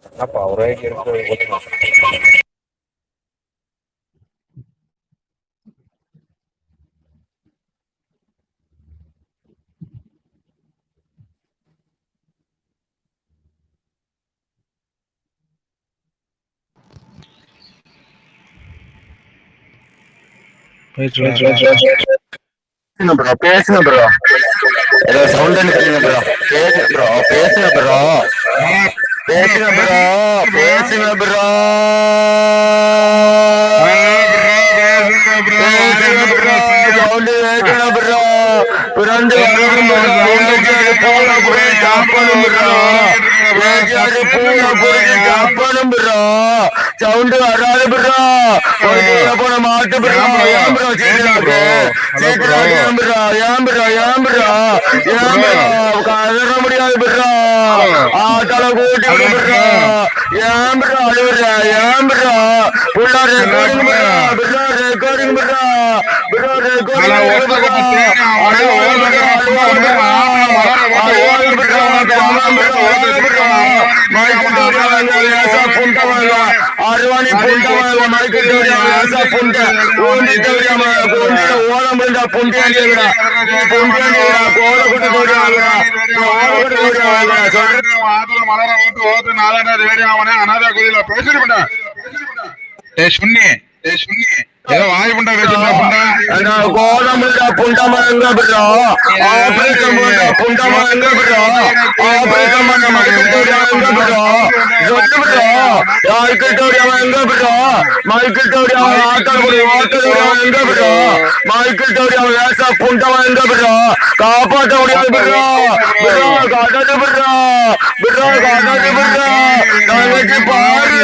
அப்பா ஒரு ஐடி இருக்கு. பேசுங்க ப்ரோ. ஏதோ சவுண்ட் சொல்லுங்க ப்ரோ. பேசுங்க ப்ரோ. பேசுங்க ப்ரோ. பேசுங்க ப்ரோ. பேசுங்க ப்ரோ. சவுண்ட் கேட்கணும் ப்ரோ. பிறந்து வரணும் பூனை புரிஞ்சு காப்பணும் ப்ரோ. பூனை புரிஞ்சு காப்பணும் ப்ரோ. சவுண்ட் வராது ப்ரோ. போன மாட்டு ப்ரோ. ஏன் ப்ரோ சீக்கிரம் ஏன் ப்ரோ ஏன் ப்ரோ ஏன் ப்ரோ ஏன் ப்ரோ கதற முடியாது ப்ரோ. ஆட்டால கூட்டி ப்ரோ. ஏன் ப்ரோ அழுவுற? ஏன் ப்ரோ புள்ள ரெக்கார்டிங் ப்ரோ ரெக்கார்டிங் ப்ரோ அருவாணி புண்டை மைக்கு புண்டை பூண்டி ஓட முடிஞ்சா புண்டியாண்டியா கோலப்பட்டு மலர ஓட்டு ஓட்டு நாலு ரேடியாவனே அனாதா குதியில பேசிருக்கா ஏதோ வாய் புண்டா பேசுறா கோலமுண்டா புண்டமங்க ப்ரோ. ஆபரேஷன் பண்ண புண்டமங்க ப்ரோ. ஆபரேஷன் பண்ண மைக்கிட்டோடியாங்க ப்ரோ. சொல்லு bro. மைக்கிட்டோடியாங்க bro. மைக்கிட்டோடியா ஆட்டோடியாங்க bro. மைக்கிட்டோடியா Vesa புண்டமங்க bro. காப்பாற்ற முடியாது ப்ரோ. ப்ரோ காட்டாது ப்ரோ. ப்ரோ காட்டாது ப்ரோ. நாளைக்கு பாரு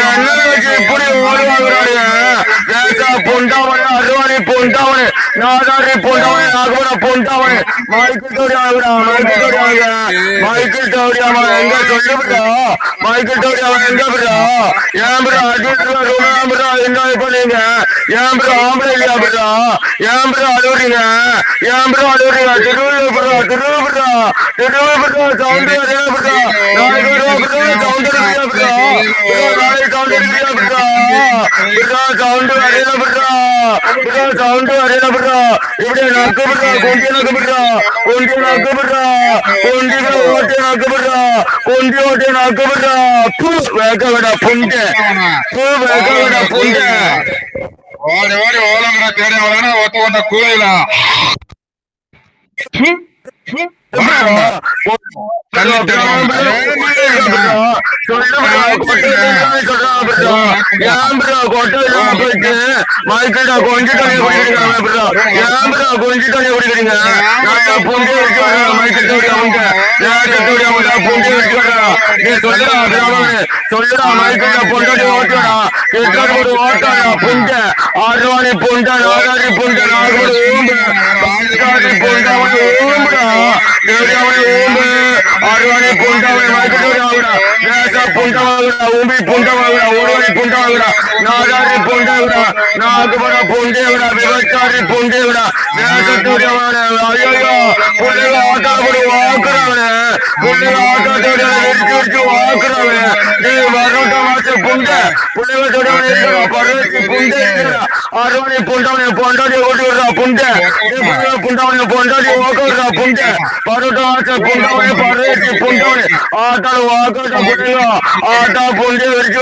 என்ன இப்படி ஓடுவாங்க. பொண்டாவனே அருவாணி பொண்டாவனே நாதாரி பொண்டாவனே நாகபுர பொண்டாவனே மைக்கிள் டோடியா எங்க சொல்லுறா? மைக்கிள் டோடியா எங்க ப்ரோ? ஏன் ப்ரோ ப்ரோ என்ன பண்ணீங்க? ஏன் ப்ரோ ஆம்பளை இல்லையா ப்ரோ? ஏன் ப்ரோ அழுவுறீங்க? ஏன் ப்ரோ அழுவுறீங்க? திருவள்ளூர் ப்ரோ சவுண்ட் வரல ப்ரோ. நாளைக்கு ப்ரோ சவுண்ட் வரல ப்ரோ. நாளைக்கு சவுண்ட் வரல ப்ரோ. சவுண்ட் வரல ப்ரோ. சவுண்ட் வரல ப்ரோ. இப்படி நக்கு ப்ரோ. குண்டி நக்கு ப்ரோ. குண்டி நக்கு ப்ரோ. குண்டில ஓட்டி நக்கு ப்ரோ. குண்டி ஓட்டி நக்கு ப்ரோ. பூ வேக விட புண்டு. பூ வேக விட புண்டு. ஓடி ஓடி ஓலங்கடா தேடி அவளா ஒத்த கொண்ட கூலையில போயிட்டு மைக்கிட்ட கொஞ்சம் தண்ணி குடிக்கிறீங்க ப்ரோ. ஏன் ப்ரோ கொஞ்சம் தண்ணி குடிக்கிறீங்க? நல்லா புண்டி வச்சு வர்றா மைக்கிட்டோடைய புண்டி வச்சு வர்றா. நீ சொல்லுடா சொல்லுடா மைக்கிட்ட பொண்டாடி ஓட்டுடா. ஒரு ஓட்டாடா புண்டை ஆர்வாணி புண்டை நாகாரி புண்டை நாகூர் ஊம்பு பாலி புண்டை ஊம்புடா. அருவாணி புண்டவன் மைக்கிட்டோட வேசா புண்டவாங்கடா. ஊம்பி புண்டவாங்கடா. ஒருவனி புண்டவாங்கடா. நாகாரி புண்டவிடா. நாகபுர புண்டேவிடா. விவசாரி புண்டேவிடா. வேசத்தோடியவன ஐயோ புள்ளைங்க ஆட்டாப்படி வாக்குறவனே. புள்ளைங்க ஆட்டாட்டோட விரிச்சு வாக்குறவனே. நீ வரட்ட மாச புண்டை புள்ளைங்க பரவச்சு புண்டை அருவாணி புண்டவனை பொண்டாடி ஓட்டி விடுறா புண்டை. புண்டவனை பொண்டாடி ஓக்க விடுறா புண்டை. பரோட்டா ஆசை புண்டவனை பரவச்சு புண்டவனை ஆட்டால வாக்கட்ட புள்ளைங்க ஆட்டா புண்டை விரிச்சு